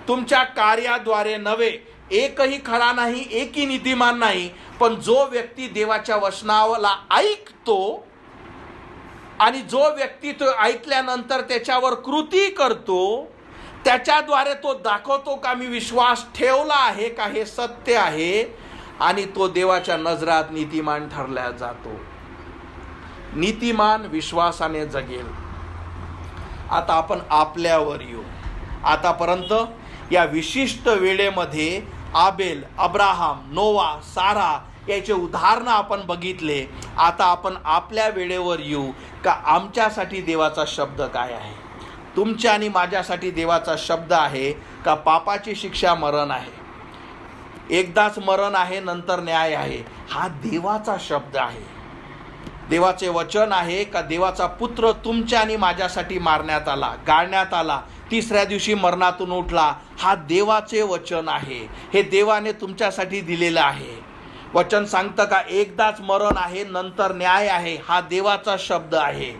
तुमच्या कार्याद्वारे नव्हे. एकही खरा नाही, एकही नीतिमान नाही. पण जो व्यक्ती देवाच्या वचनाला ऐकतो आणि जो व्यक्ती तो ऐकल्यानंतर त्याच्यावर कृती करतो, त्याच्याद्वारे तो दाखवतो का मी विश्वास ठेवला आहे, का हे सत्य आहे. आणि तो देवाच्या नजरात नीतिमान ठरला जातो. नीतिमान विश्वासाने जगेल. आता आपण आपल्यावर येऊ. आतापर्यंत या विशिष्ट वेळेमध्ये आबेल, अब्राहम, नोवा, सारा याचे उदाहरणं आपण बघितले. आता आपण आपल्या वेळेवर येऊ का आमच्यासाठी देवाचा शब्द काय आहे. तुमच्या आणि माझ्यासाठी देवाचा शब्द आहे का पापाची शिक्षा मरण आहे, एकदाच मरण आहे, नंतर न्याय आहे. हा देवाचा शब्द आहे, देवाचे वचन आहे का देवाचा पुत्र तुमच्या आणि माझ्यासाठी मारण्यात आला, गाळण्यात आला, तिसऱ्या दिवशी मरणातून उठला. हा देवाचे वचन आहे, हे देवाने तुमच्यासाठी दिलेलं आहे. वचन सांगतं का एकदाच मरण आहे, नंतर न्याय आहे. हा देवाचा शब्द आहे.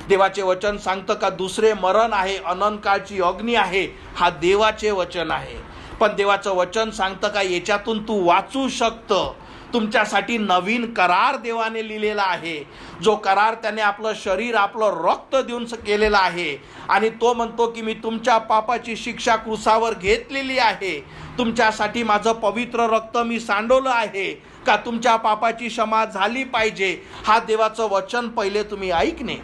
देवाचे वचन सांगतं का दुसरे मरण आहे, अनंतकाळची अग्नी आहे. हा देवाचे वचन आहे. पण देवाचं वचन सांगतं का याच्यातून तू वाचू शकतं. तुमच्यासाठी नवीन करार देवाने लिहिलेला आहे, जो करार त्याने आपलं शरीर, आपलं रक्त देऊन केलेला आहे. आणि तो म्हणतो की मी तुमच्या पापाची शिक्षा क्रूसावर घेतलेली आहे, तुमच्यासाठी माझं पवित्र रक्त मी सांडवलं आहे का तुमच्या पापाची क्षमा झाली पाहिजे. हा देवाचं वचन पहिले तुम्ही ऐकणे.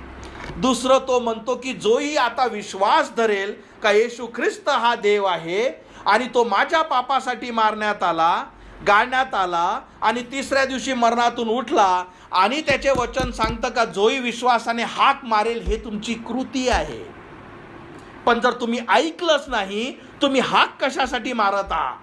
दुसरं तो म्हणतो की जोही आता विश्वास धरेल का येशू ख्रिस्त हा देव आहे आणि तो माझ्या पापासाठी मारण्यात आला, गाळण्यात आला आणि तिसऱ्या दिवशी मरणातून उठला, आणि त्याचे वचन सांगतं का जोही विश्वासाने हाक मारेल, हे तुमची कृती आहे. पण जर तुम्ही ऐकलंच नाही, तुम्ही हाक कशासाठी मारत आहात.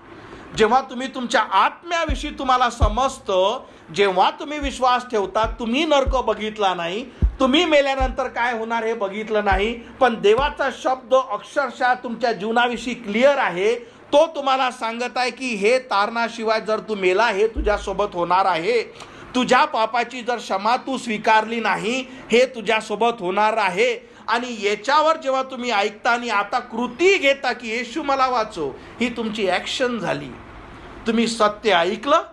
जेव्हा तुम्ही तुमच्या आत्म्याविषयी तुम्हाला समजतं, जेव्हा तुम्ही विश्वास ठेवता, तुम्ही नरक बघितला नाही, तुम्ही मेल्यानंतर काय होणार हे बघितलं नाही, पण देवाचा शब्द अक्षरशः तुमच्या जीवनाविषयी क्लिअर आहे. तो तुम्हाला सांगत आहे की हे तारणाशिवाय जर तू मेला, हे तुझ्यासोबत होणार आहे. तुझ्या पापाची जर क्षमा तू स्वीकारली नाही, हे तुझ्यासोबत होणार आहे. आणि याच्यावर जेव्हा तुम्ही ऐकता आणि आता कृती घेता की येशू मला वाचव, ही तुमची ॲक्शन झाली. तुम्ही सत्य ऐकलं,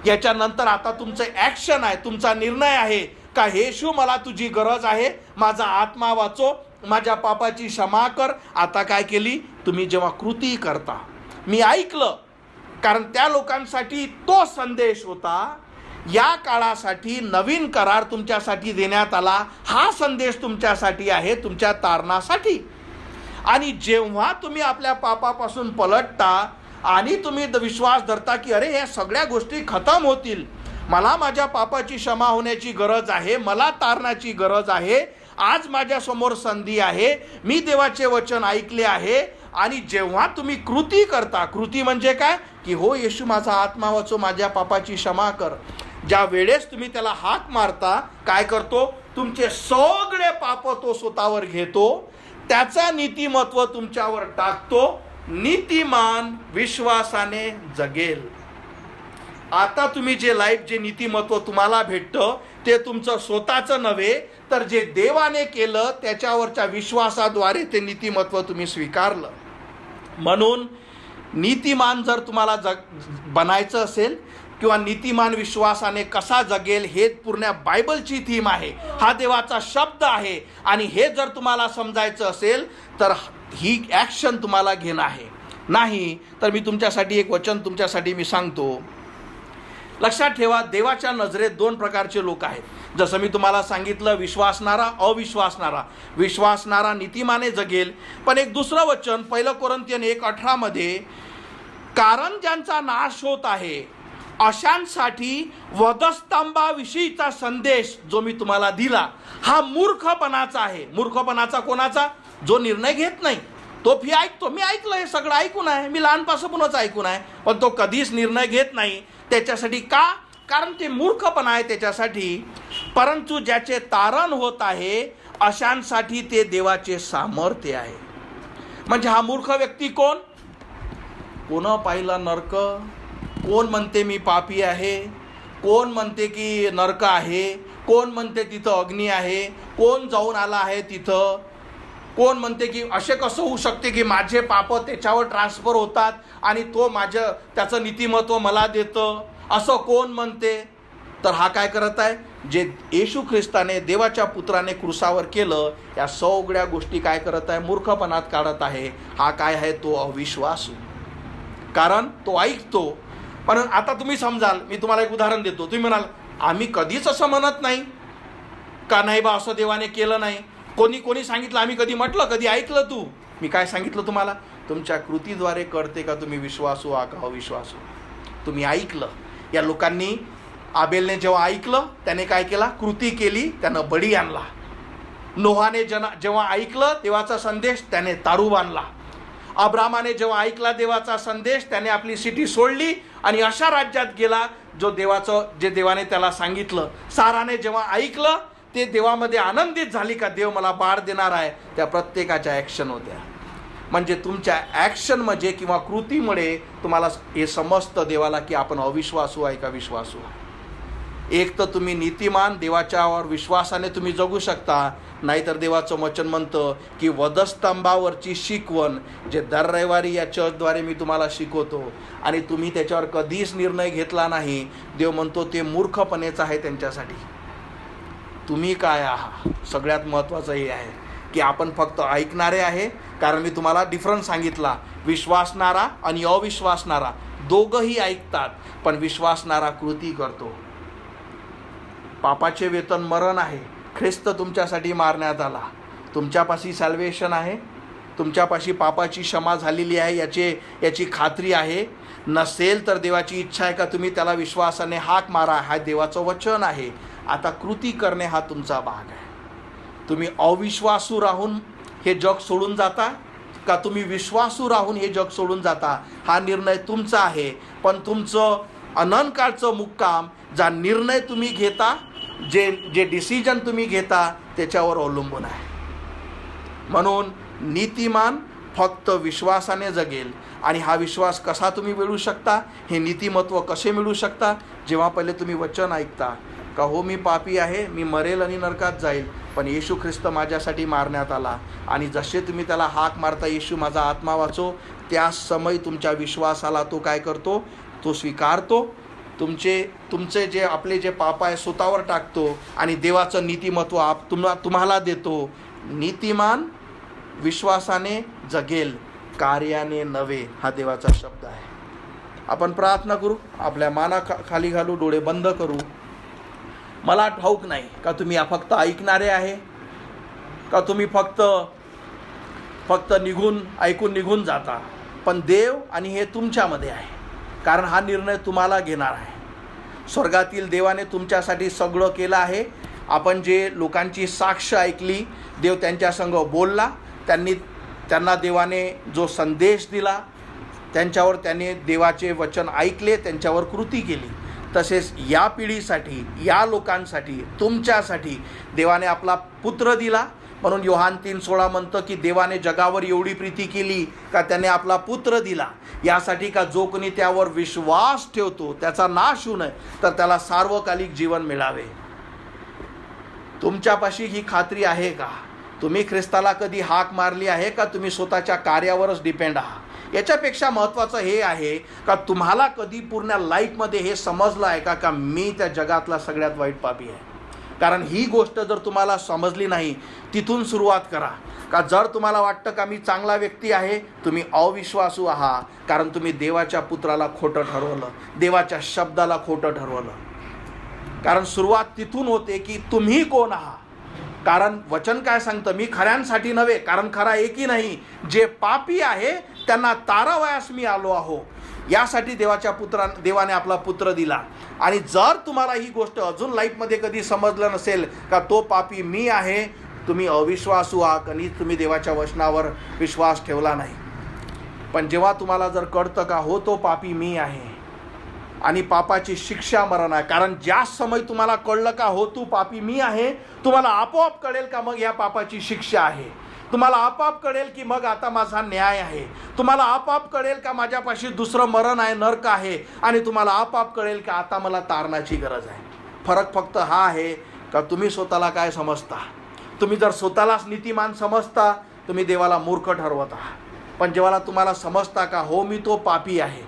याच्यानंतर आता तुमचं ॲक्शन आहे, तुमचा निर्णय आहे का येशू मला तुझी गरज आहे, माझा आत्मा वाचव, माझ्या पापाची क्षमा कर. आता काय केली तुम्ही जेव्हा कृती करता. मी ऐकलं, कारण त्या लोकांसाठी तो संदेश होता. या काळासाठी नवीन करार तुमच्यासाठी देण्यात आला. हा संदेश तुमच्यासाठी आहे, तुमच्या तारणासाठी. आणि जेव्हा तुम्ही आपल्या पापापासून पलटता आणि तुम्ही विश्वास धरता की अरे ह्या सगळ्या गोष्टी खतम होतील, मला माझ्या पापाची क्षमा होण्याची गरज आहे, मला तारणाची गरज आहे, आज माझ्यासमोर संधी आहे, मी देवाचे वचन ऐकले आहे. आणि जेव्हा तुम्ही कृती करता, कृती म्हणजे काय की हो येशू माझा आत्मा वाचव, माझ्या पापाची क्षमा कर. ज्या वेळेस तुम्ही त्याला हाक मारता, काय करतो, तुमचे सगळे पाप तो स्वतःवर घेतो, त्याचा नीतिमत्व तुमच्यावर टाकतो. नीतिमान विश्वासाने जगेल. आता तुम्ही जे लाईफ, जे नीतिमत्व तुम्हाला भेटतं, ते तुमचं स्वतःचं नव्हे, तर जे देवाने केलं त्याच्यावरच्या विश्वासाद्वारे ते नीतिमत्व तुम्ही स्वीकारलं. म्हणून नीतिमान जर तुम्हाला बनायचं असेल किंवा नीतिमान विश्वासाने कसा जगेल, हे पूर्ण बायबलची थीम आहे, हा देवाचा शब्द आहे. आणि हे जर तुम्हाला समजायचं असेल तर ही ॲक्शन तुम्हाला घेणं आहे. नाही तर मी तुमच्यासाठी एक वचन तुमच्यासाठी मी सांगतो. लक्षात ठेवा, देवाच्या नजरेत दोन प्रकारचे लोक आहेत. जसं मी तुम्हाला सांगितलं, विश्वासणारा, अविश्वासणारा. विश्वासणारा नीतिमाने जगेल. पण एक दुसरं वचन 1 कोरिन्थियन 1:18 मध्ये, कारण ज्यांचा नाश होत आहे अशांसाठी वधस्तंभाविषयीचा संदेश जो मी तुम्हाला दिला, हा मूर्खपणाचा आहे. मूर्खपणाचा कोणाचा? जो निर्णय घेत नाही. तो ऐकतो, मी ऐकलं, हे सगळं ऐकून आहे, मी लहानपासूनच ऐकून आहे, पण तो कधीच निर्णय घेत नाही. त्याच्यासाठी का? कारण ते मूर्खपणा आहे त्याच्यासाठी. परंतु ज्याचे तारण होत आहे अशांसाठी ते देवाचे सामर्थ्य आहे. म्हणजे हा मूर्ख व्यक्ती कोण? कोण पाहिलं नरक? कोण म्हणते मी पापी आहे? कोण म्हणते की नरक आहे? कोण म्हणते तिथं अग्नी आहे? कोण जाऊन आला आहे तिथं? कोण म्हणते की असे कसं होऊ शकते की माझे पाप त्याच्यावर ट्रान्सफर होतात आणि तो त्याचं नीतिमत्व मला देतं, असं कोण म्हणते? तर हा काय करत आहे? जे येशू ख्रिस्ताने, देवाच्या पुत्राने क्रूसावर केलं, या सगळ्या गोष्टी काय करत आहे? मूर्खपणात काढत आहे. हा काय आहे? तो अविश्वासू. कारण तो ऐकतो. पण आता तुम्ही समजाल, मी तुम्हाला एक उदाहरण देतो. तुम्ही म्हणाल आम्ही कधीच असं म्हणत नाही का, नाही बा असं देवाने केलं नाही. कोणी सांगितलं? आम्ही कधी म्हटलं? कधी ऐकलं तू? मी काय सांगितलं तुम्हाला? तुमच्या कृतीद्वारे कळते का तुम्ही विश्वासू आहात का अविश्वासू. तुम्ही ऐकलं. या लोकांनी, आबेलने जेव्हा ऐकलं त्याने काय केला, कृती केली, त्यानं बळी आणला. नोहाने जेव्हा ऐकलं देवाचा संदेश त्याने तारू बांधला. अब्रामाने जेव्हा ऐकला देवाचा संदेश त्याने आपली सिटी सोडली आणि अशा राज्यात गेला जे देवाने त्याला सांगितलं. साराने जेव्हा ऐकलं ते देवामध्ये आनंदित झाली का देव मला बाळ देणार आहे. त्या प्रत्येकाच्या ॲक्शन होत्या. म्हणजे तुमच्या ॲक्शनमध्ये किंवा कृतीमुळे तुम्हाला हे समजतं देवाला की आपण अविश्वासू आहे का विश्वासू आहे. एक तर तुम्ही नीतिमान देवाच्यावर विश्वासाने तुम्ही जगू शकता, नाहीतर देवाचं वचन म्हणतं की वधस्तंभावरची शिकवण जे दर रविवारी या चर्चद्वारे मी तुम्हाला शिकवतो आणि तुम्ही त्याच्यावर कधीच निर्णय घेतला नाही, देव म्हणतो ते मूर्खपणेच आहे त्यांच्यासाठी. तुम्ही काय आहात. सगळ्यात महत्त्वाचं हे आहे की आपण फक्त ऐकणारे आहे. कारण मी तुम्हाला डिफरन्स सांगितला, विश्वासणारा आणि अविश्वासणारा दोघंही ऐकतात, पण विश्वासणारा कृती करतो. पापाचे वेतन मरण आहे. ख्रिस्त तुमच्यासाठी मारण्यात आला. तुमच्यापाशी सॅल्वेशन आहे, तुमच्यापाशी पापाची क्षमा झालेली आहे याची खात्री आहे. नसेल तर देवाची इच्छा आहे का तुम्ही त्याला विश्वासाने हाक मारा. हा देवाचं वचन आहे. आता कृती करणे हा तुमचा भाग आहे. तुम्ही अविश्वासू राहून हे जग सोडून जाता का तुम्ही विश्वासू राहून हे जग सोडून जाता, हा निर्णय तुमचा आहे. पण तुमचं अनंतकाळचं मुक्काम, जा निर्णय तुम्ही घेता, जे डिसिजन तुम्ही घेता त्याच्यावर अवलंबून आहे. म्हणून नीतिमान फक्त विश्वासाने जगेल. आणि हा विश्वास कसा तुम्ही मिळवू शकता, हे नीतिमत्व कसे मिळवू शकता, जेव्हा पहिले तुम्ही वचन ऐकता का हो मी पापी आहे, मी मरेल आणि नरकात जाईल, पण येशू ख्रिस्त माझ्यासाठी मारण्यात आला. आणि जसे तुम्ही त्याला हाक मारता येशू माझा आत्मा वाचो, त्या समय तुमच्या विश्वासाला तो काय करतो, तो स्वीकारतो. तुमचे जे आपले जे पाप आहे स्वतःवर टाकतो आणि देवाचं नीतिमत्व तुम्हाला देतो. नीतिमान विश्वासाने जगेल, कार्याने नव्हे, हा देवाचा शब्द आहे. आपण प्रार्थना करू. आपल्या माना खाली घालू, डोळे बंद करू. मला ठाऊक नाही का तुम्ही फक्त ऐकणारे आहे का तुम्ही फक्त ऐकून निघून जाता. पण देव आणि हे तुमच्यामध्ये आहे, कारण हा निर्णय तुम्हाला घेणार आहे. स्वर्गातील देवाने तुमच्यासाठी सगळं केलं आहे. आपण जे लोकांची साक्ष ऐकली, देव त्यांच्यासंग बोलला, त्यांना देवाने जो संदेश दिला, त्यांच्यावर त्याने देवाचे वचन ऐकले, त्यांच्यावर कृती केली. तसेच या पिढीसाठी, या लोकांसाठी, तुमच्यासाठी देवाने आपला पुत्र दिला. म्हणून योहान 3:16 म्हणतं की देवाने जगावर एवढी प्रीती केली का त्याने आपला पुत्र दिला, यासाठी का जो कोणी त्यावर विश्वास ठेवतो त्याचा नाश होऊ नये, तर त्याला सार्वकालिक जीवन मिळावे. तुमच्यापाशी ही खात्री आहे का? तुम्ही ख्रिस्ताला कधी हाक मारली आहे का तुम्ही स्वतःच्या कार्यावरच डिपेंड आहात? याच्यापेक्षा महत्त्वाचं हे आहे का तुम्हाला कधी पूर्ण लाईफमध्ये हे समजलं आहे का मी त्या जगातला सगळ्यात वाईट पापी आहे? कारण ही गोष्ट जर तुम्हाला समजली नाही, तिथून सुरुवात करा. का जर तुम्हाला वाटतं का मी चांगला व्यक्ती आहे, तुम्ही अविश्वासू आहात, कारण तुम्ही देवाच्या पुत्राला खोटं ठरवलं, देवाच्या शब्दाला खोटं ठरवलं. कारण सुरुवात तिथून होते की तुम्ही कोण आहात. कारण वचन काय सांगतं, मी खऱ्यांसाठी नव्हे, कारण खरा एकही नाही, जे पापी आहे त्यांना तारावयास मी आलो आहो. यासाठी देवाने आपला पुत्र दिला. आणि जर तुम्हाला ही गोष्ट अजून लाईफमध्ये कधी समजलं नसेल का तो पापी मी आहे, तुम्ही अविश्वासू आहात आणि तुम्ही देवाच्या वचनावर विश्वास ठेवला नाही. पण जेव्हा तुम्हाला जर कळतं का हो तो पापी मी आहे आणि पापाची शिक्षा मरण आहे, कारण ज्या समय तुम्हाला कळलं का हो तू पापी मी आहे, तुम्हाला आपोआप कळेल का मग या पापाची शिक्षा आहे. तुम्हाला आपोआप कळेल की मग आता माझा न्याय आहे. तुम्हाला आपोआप कळेल का माझ्यापाशी दुसरं मरण आहे, नरक आहे. आणि तुम्हाला आपोआप कळेल का आता मला तारणाची गरज आहे. फरक फक्त हा आहे का तुम्ही स्वतःला काय समजता. तुम्ही जर स्वतःलाच नीतिमान समजता, तुम्ही देवाला मूर्ख ठरवता. पण जेव्हा तुम्हाला समजता का हो मी तो पापी आहे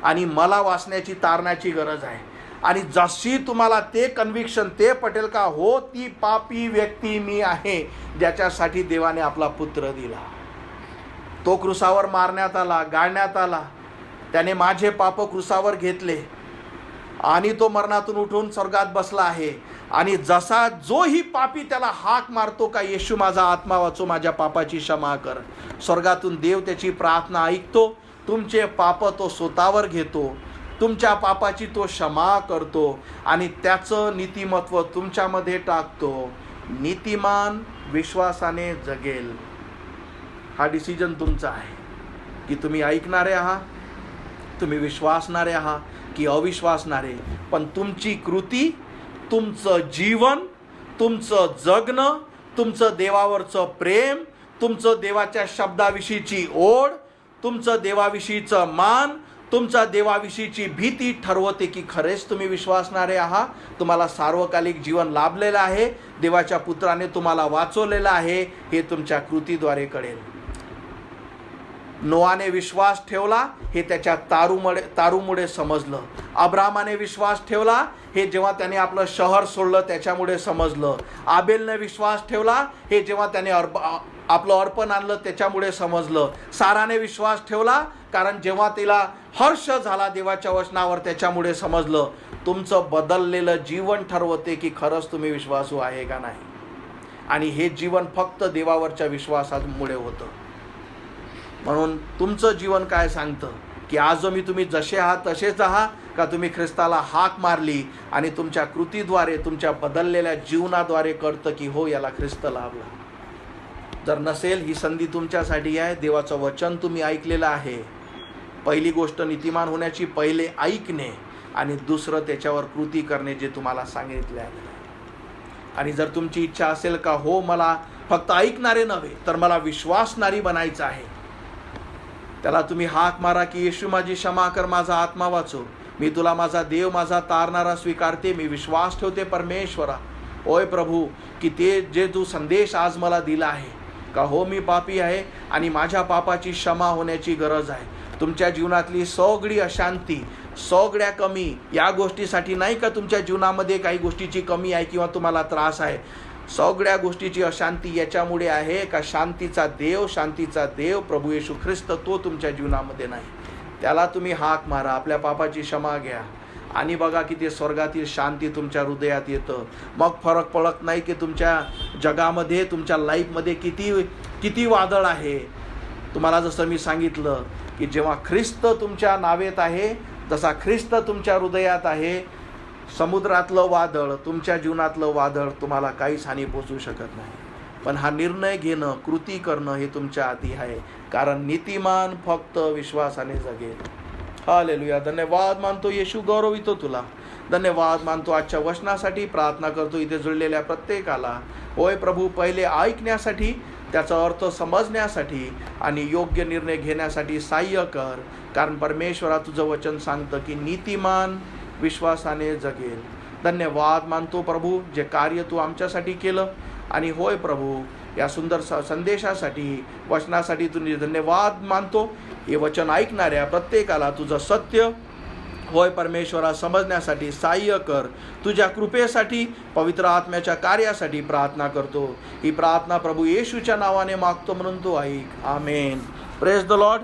आणि मला वाचण्याची तारणाची गरज आहे, आणि जशी तुम्हाला ते कन्व्हिक्शन ते पटेल का हो ती पापी व्यक्ती मी आहे, ज्याच्यासाठी देवाने आपला पुत्र दिला, तो क्रुसावर मारण्यात आला, गाळण्यात आला, त्याने माझे पाप क्रुसावर घेतले आणि तो मरणातून उठून स्वर्गात बसला आहे. आणि जसा जोही पापी त्याला हाक मारतो का येशू माझा आत्मा वाचो, माझ्या पापाची क्षमा कर, स्वर्गातून देव त्याची प्रार्थना ऐकतो, तुमचे पाप तो स्वतःवर घेतो, तुमच्या पापाची तो क्षमा करतो आणि त्याचं नीतिमत्व तुमच्यामध्ये टाकतो. नीतिमान विश्वासाने जगेल. हा डिसिजन तुमचा आहे की तुम्ही ऐकणारे आहात, तुम्ही विश्वासणारे आहात की अविश्वासणारे. पण तुमची कृती, तुमचं जीवन, तुमचं जगणं, तुमचं देवावरचं प्रेम, तुमचं देवाच्या शब्दाविषयीची ओढ, तुमचं देवाविषयीचं मान, तुमचा देवाविषयीची भीती ठरवते की खरेच तुम्ही विश्वासणारे आहात, तुम्हाला सार्वकालिक जीवन लाभलेलं आहे, देवाच्या पुत्राने तुम्हाला वाचवलेलं आहे, हे तुमच्या कृतीद्वारे कळेल. नोआने विश्वास ठेवला हे त्याच्या तारूमुळे समजलं. अब्रामाने विश्वास ठेवला हे जेव्हा त्याने आपलं शहर सोडलं त्याच्यामुळे समजलं. आबेलने विश्वास ठेवला हे जेव्हा त्याने आपलं अर्पण आणलं त्याच्यामुळे समजलं. साराने विश्वास ठेवला कारण जेव्हा तिला हर्ष झाला देवाच्या वचनावर त्याच्यामुळे समजलं. तुमचं बदललेलं जीवन ठरवते की खरंच तुम्ही विश्वासू आहे का नाही. आणि हे जीवन फक्त देवावरच्या विश्वासामुळे होतं. म्हणून तुमचं जीवन काय सांगतं की आज मी तुम्ही जसे आहात तसेच आहात का तुम्ही ख्रिस्ताला हाक मारली आणि तुमच्या कृतीद्वारे, तुमच्या बदललेल्या जीवनाद्वारे कळतं की हो याला ख्रिस्त लाभला. जर नसेल ही संधी तुमच्यासाठी आहे. देवाचं वचन तुम्ही ऐकलेलं आहे. पहिली गोष्ट नीतिमान होण्याची पहिले ऐकणे आणि दुसरं त्याच्यावर कृती करणे जे तुम्हाला सांगितले आहे. आणि जर तुमची इच्छा असेल का हो मला फक्त ऐकणारे नव्हे तर मला विश्वासणारी बनायचं आहे, त्याला तुम्ही हाक मारा की येशू माझी क्षमा कर, माझा आत्मा वाचव, मी तुला माझा देव, माझा तारणारा स्वीकारते, मी विश्वास ठेवते परमेश्वरा. ओय प्रभू की ते जे तू संदेश आज मला दिला आहे का हो मी पापी आहे आणि माझ्या पापाची क्षमा होण्याची गरज आहे. तुमच्या जीवनातली सगळी अशांती, सगळ्या कमी या गोष्टीसाठी नाही का तुमच्या जीवनामध्ये काही गोष्टीची कमी आहे किंवा तुम्हाला त्रास आहे, सगळ्या गोष्टीची अशांती याच्यामुळे आहे का शांतीचा देव प्रभू येशू ख्रिस्त तो तुमच्या जीवनामध्ये नाही. त्याला तुम्ही हाक मारा, आपल्या पापाची क्षमा घ्या आणि बघा की ते स्वर्गातील शांती तुमच्या हृदयात येतं. मग फरक पडत नाही की तुमच्या जगामध्ये, तुमच्या लाईफमध्ये किती वादळ आहे. तुम्हाला जसं मी सांगितलं की जेव्हा ख्रिस्त तुमच्या नावेत आहे, जसा ख्रिस्त तुमच्या हृदयात आहे, समुद्रातलं वादळ, तुमच्या जीवनातलं वादळ तुम्हाला काहीच हानी पोचू शकत नाही. पण हा निर्णय घेणं, कृती करणं हे तुमच्या हाती आहे. कारण नीतिमान फक्त विश्वासाने जगेल. हालेलुया. धन्यवाद मानतो येशू, गौरवितो तुला. धन्यवाद मानतो आजच्या वचनासाठी. प्रार्थना करतो इथे जुळलेल्या प्रत्येकाला होय प्रभू पहिले ऐकण्यासाठी, त्याचा अर्थ समजण्यासाठी आणि योग्य निर्णय घेण्यासाठी सहाय्य कर. कारण परमेश्वरा तुझं वचन सांगतं की नीतिमान विश्वासाने जगेल. धन्यवाद मानतो प्रभू जे कार्य तू आमच्यासाठी केलं. आणि होय प्रभू या सुंदर संदेशासाठी, वचनासाठी तुझे धन्यवाद मानतो. हे वचन ऐकणाऱ्या प्रत्येकाला तुझं सत्य होय परमेश्वरा समजण्यासाठी सहाय्य कर. तुझ्या कृपेसाठी, पवित्र आत्म्याच्या कार्यासाठी प्रार्थना करतो. ही प्रार्थना प्रभू येशूच्या नावाने मागतो म्हणून तू ऐक. आमेन. Praise the Lord.